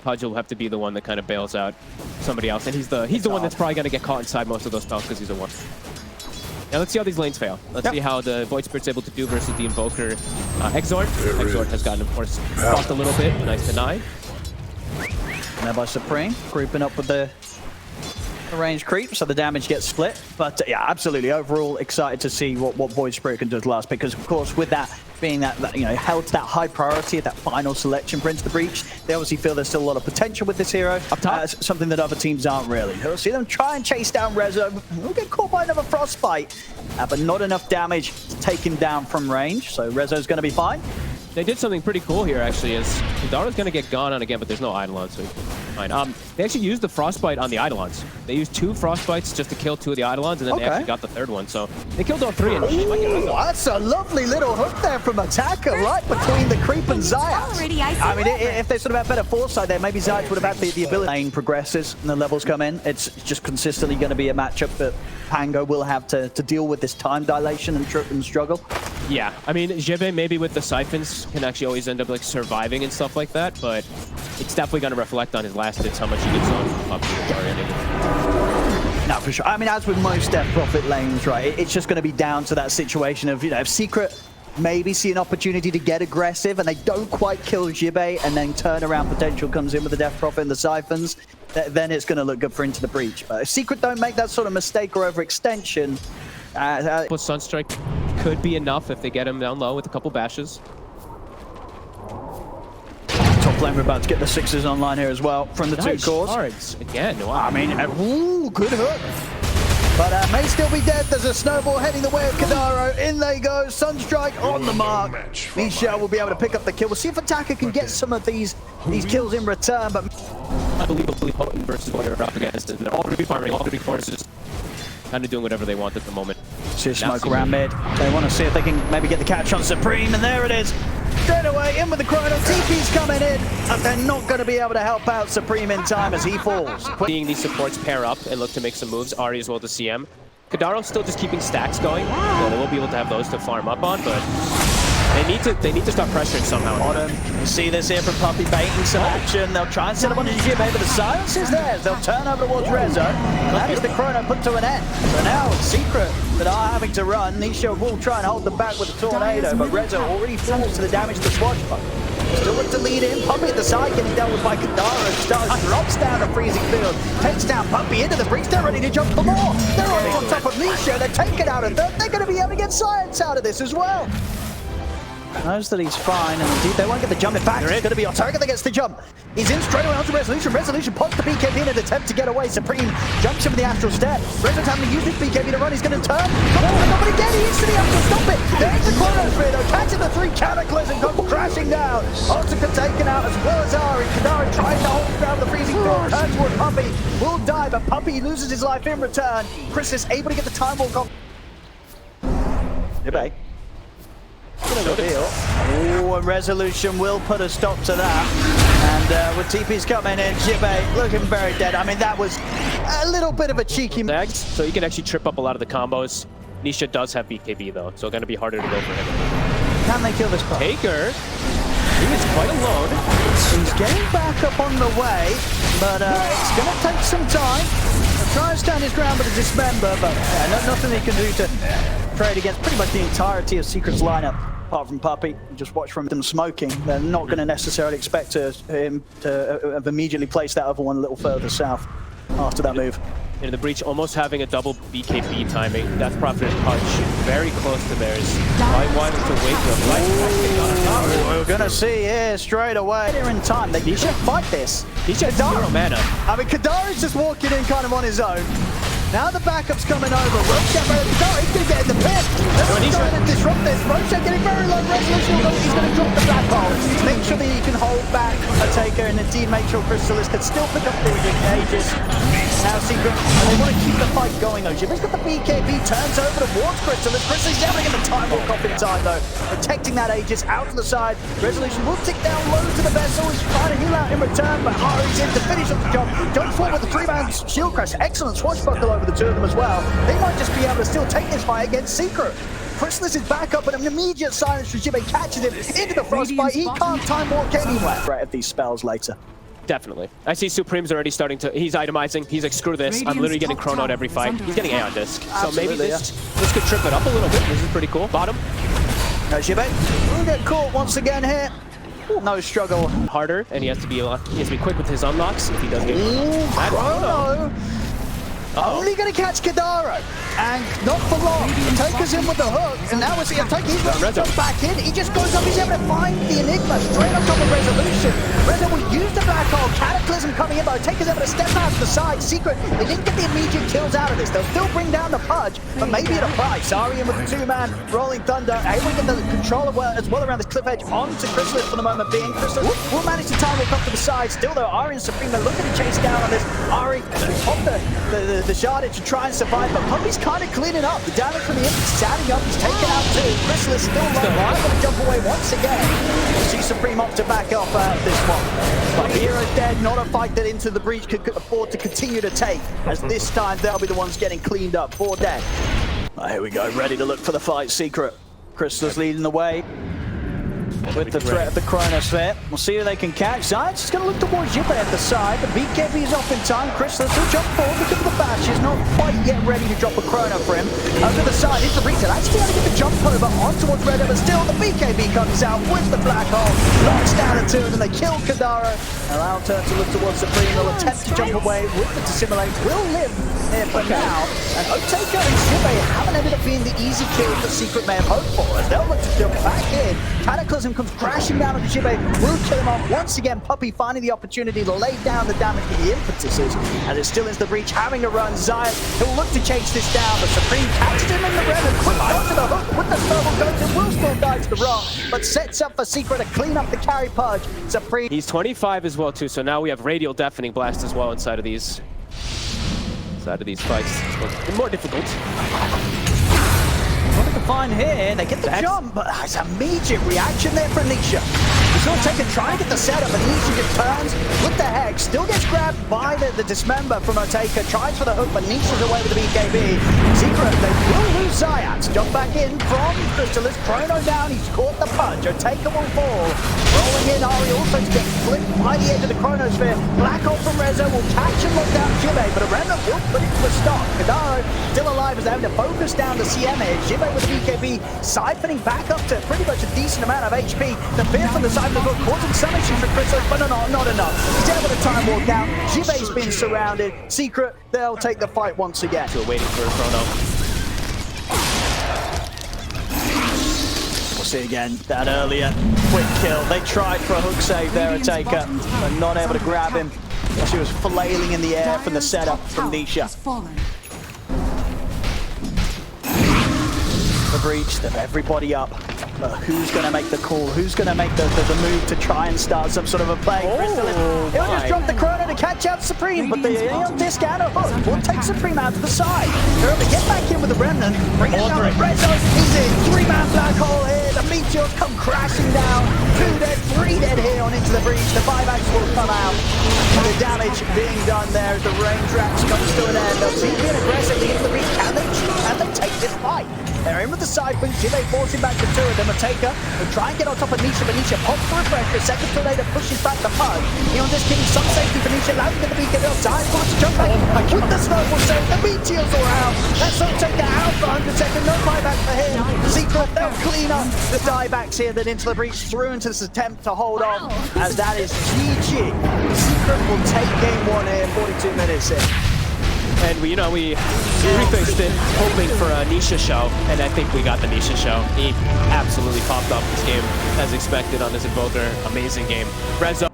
Pudge will have to be the one that kind of bails out somebody else, and he's the one that's probably going to get caught inside most of those spells because he's a one. Now let's see how these lanes fail. Let's see how the Void Spirit's able to do versus the Invoker. Exort. Exort has gotten, of course, cost a little bit. Nice deny. Now by Supreme, grouping up with the range creep, so the damage gets split. But yeah, absolutely. Overall, excited to see what Void Spirit can do at last, because of course, with that being that you know, held to that high priority at that final selection for Into the Breach, they obviously feel there's still a lot of potential with this hero. Up top, something that other teams aren't really. You'll see them try and chase down Rezo. We'll get caught by another Frostbite, but not enough damage to take him down from range. So Rezo's going to be fine. They did something pretty cool here, actually, is Kidaro's going to get gone on again, but there's no Eidolon, so fine. They actually used the Frostbite on the Eidolons. They used 2 Frostbites just to kill 2 of the Eidolons, and then they actually got the 3rd one, so they killed all 3. And that's a lovely little hook there from Attacker, right between the creep and Zayat. I mean, if they sort of had better foresight there, maybe Zayat would have had the ability. Lane progresses and the levels come in. It's just consistently going to be a matchup that Pango will have to deal with this time dilation and struggle. Yeah, I mean, Jibe maybe with the siphons can actually always end up like surviving and stuff like that, but it's definitely going to reflect on his last hits, how much he gets on from No, for sure. I mean, as with most Death Prophet lanes, right, it's just going to be down to that situation of, you know, if Secret maybe see an opportunity to get aggressive and they don't quite kill Jibe, and then turnaround potential comes in with the Death Prophet and the siphons, then it's going to look good for Into the Breach. But if Secret don't make that sort of mistake or overextension, plus Sunstrike could be enough if they get him down low with a couple bashes. Top lane, we're about to get the 6s online here as well from the 2 cores. Cards again. Wow. I mean, ooh, good hook. But may still be dead. There's a snowball heading the way of Kadaro. In they go. Sunstrike on the mark. Nisha will be able to pick up the kill. We'll see if Attacker can get some of these kills in return. But unbelievably potent versus what they're up against. And they're all 3 farming, all 3 forces. Kind of doing whatever they want at the moment. See a smoke around mid. They want to see if they can maybe get the catch on Supreme, and there it is. Straight away in with the Chrono. TP's coming in, and they're not going to be able to help out Supreme in time as he falls. Seeing these supports pair up and look to make some moves, Ari as well to CM. Kadaro still just keeping stacks going, so they will be able to have those to farm up on, but they need to start pressuring somehow. Bottom. You see this here from Puppey baiting some action. They'll try and set up on his Jibe, but the silence is there. They'll turn over towards Rezo. That is the Chrono put to an end. So now Secret that are having to run. Nisha will try and hold them back with a tornado, but Rezo already falls to the damage to Swashbuck. Still look to lead in. Puppey at the side getting dealt with by Kadaro. Stars drops down a freezing field. Takes down Puppey into the breach. They're ready to jump for more. They're already on top of Nisha. They're taking out a third. They're going to be able to get science out of this as well. Knows that he's fine, and indeed they won't get the jump. In fact, it's going to be Target that gets the jump. He's in straight away onto Resolution. Resolution pops the BKB in an attempt to get away. Supreme jumps him with the Astral Step. Rezo's having to use his BKB to run. He's going to turn. But again, he used to the Astral Stop it. There's the Chronosphere, though. Catching the 3 Cataclysm comes crashing down. Ultica taken out as well as Ari. Kadaro tries to hold down the freezing field. Turns toward Puppey. Will die, but Puppey loses his life in return. Chris is able to get the Time Walk off. Jibe. Oh, and Resolution will put a stop to that. And with TP's coming in, Jibe looking very dead. I mean, that was a little bit of a cheeky move. So you can actually trip up a lot of the combos. Nisha does have BKB though, so going to be harder to go for him. Can they kill this part? Taker, he is quite alone. He's getting back up on the way, but it's going to take some time. He'll try and stand his ground with a Dismember, but nothing he can do to trade against pretty much the entirety of Secret's lineup, apart from Puppey. Just watch from them smoking. They're not going to necessarily expect him to have immediately placed that other one a little further south after that move. In the breach, almost having a double BKB timing. That's Prophet's Punch. Very close to theirs. Might want him to wake up. We're going to see here straight away. They're in time. They should fight this. Nisha has 0 mana. I mean, Kadaro's just walking in kind of on his own. Now the backup's coming over. Roshan very Kadaro, he's going to get in the pit. Let's try to disrupt this. Roshan getting very low resolution. He's going to drop the black hole. Make sure that he can hold back a Taker, and indeed make sure Crystallis can still pick up the Aegis. Now Secret, and they want to keep the fight going though. Jimmy's got the BKB, turns over towards Crystallis. Crystallis never get the Time Walk off in time though. Protecting that Aegis out to the side. Resolution will tick down low to the vessel. He's trying to heal out in return, but Ari's in to finish up the job. Jumps forward with the 3-man shield crash. Excellent swashbuckle over the 2 of them as well. They might just be able to still take this fight against Secret. Crystallis is back up, and an immediate silence for Jibe catches him into the frostbite. He can't Time Walk anywhere. Threat of these spells later. Definitely. I see Supreme's already starting to... He's itemizing. He's like, screw this. I'm literally getting chronoed every fight. He's getting AI disc. So maybe this could trip it up a little bit. This is pretty cool. Bottom. No, Jibe will get caught once again here. No struggle. Harder, and he has to be quick with his unlocks if he does get... Chrono! Only going to catch Kadaro, and not for long. Taker's in with the hook, and now we're seeing Taker. He's going to jump back in. He just goes up. He's able to find the Enigma straight on top of Resolution. Reza will use the black hole. Cataclysm coming in, but Taker's able to step out to the side. Secret, they didn't get the immediate kills out of this. They'll still bring down the Pudge, but maybe at a price. Ari in with the two-man Rolling Thunder, able to get the control as well around this cliff edge onto Chrysalis for the moment being. Chrysalis will manage to time walk up to the side. Still though, Ari and Supreme are looking to chase down on this. Ari pop the shardage to try and survive, but Puppy's kind of cleaning up. The damage from the imp is standing up. He's taken out too. Chrysalis still low. I'm going to jump away once again. We'll see Supreme opt to back off out of this one. But Hero's dead. Not a fight that Into the Breach could afford to continue to take, as this time they'll be the ones getting cleaned up. 4 dead. Here we go. Ready to look for the fight. Secret. Chrysalis leading the way with the threat of the Chronosphere. We'll see who they can catch. Science is going to look towards Jibe at the side. The BKB is off in time. Chrysalis will jump forward because of the bash. He's not quite yet ready to drop a Chrono for him. Over the side, here's the Breach. Actually able to get the jump over on towards Red, but still the BKB comes out with the black hole. Knocks down the two, and then they kill Kadaro. Allow turn to look towards Supreme. They'll attempt to jump away with the Dissimulate. Will live here for now. And Oteka and Jibe haven't ended up being the easy kill that Secret may have hoped for, as they'll look to jump back in. Cataclysm comes crashing down onto Jibe, will kill him off. Once again, Puppy finding the opportunity to lay down the damage with the impetuses, and it still is the Breach having to run. Zion, he'll look to chase this down, but Supreme catches him in the red and quick onto the hook with the snowball goes and will still die to the rock, but sets up for Secret to clean up the carry Pudge. Supreme. He's 25 as well too, so now we have Radial Deafening Blast as well inside of these fights. It's more difficult. What to find here, they get the jump, but it's an immediate reaction there from Nisha. He's going to take it, trying to get the setup, and Nisha just turns with the Hex, still gets grabbed by the Dismember from Oteka, tries for the hook, but Nisha's away with the BKB. Secret, they will lose Zayat. Jump back in from Chrysalis, Chrono down, he's caught the punch, Oteka will fall. Rolling in, Ari also to get flipped by the edge of the Chronosphere. Black hole from Reza will catch and lock down Jibe, but a Remnant will put it to a stop. Kadaro still alive as they have to focus down the CM edge. Jibe with the BKB, siphoning back up to pretty much a decent amount of HP. The fear from the side of the book causing some issues for Chrysalis, but not enough. He's able to time walk out. Jibe's been surrounded. Secret, they'll take the fight once again. Still waiting for a Chrono. We'll see again that earlier quick kill. They tried for a hook save there, Oteka, but not able to grab him. She was flailing in the air from the setup from Nisha. The Breach, they've everybody up. But who's going to make the call? Who's going to make the move to try and start some sort of a play? He'll just drop the Chrono to catch out Supreme, but the disc and a hook will take Supreme out to the side. They're able to get back in with the Remnant, bring it down. Rezo, he's in. 3-man black hole here. The Meteors come crashing down. 2 dead, 3 dead here on Into the Breach. The 5-axe will come out. And the damage being done there as the rain traps comes to an end. They'll see being aggressively Into the Breach. Can they take this fight? They're in with the side punch. Jibe forcing back the 2 of them. Oteka will try and get on top of Nisha, but Nisha pops for a pressure. Second tornado pushes back the Pudge. He on this getting some safety for Nisha. Allowing to get the BKB off. Zion wants to jump back. With the snowball save, the Meteors are out. That's Oteka out for 100 seconds. No buyback for him. Secret, they'll clean up the diebacks here that Into the Breach threw into this attempt to hold on, as that is GG. Secret will take game 1 here, 42 minutes in. And we prefixed it hoping for a Nisha show, and I think we got the Nisha show. He absolutely popped off this game as expected on this Invoker. Amazing game. Rezo.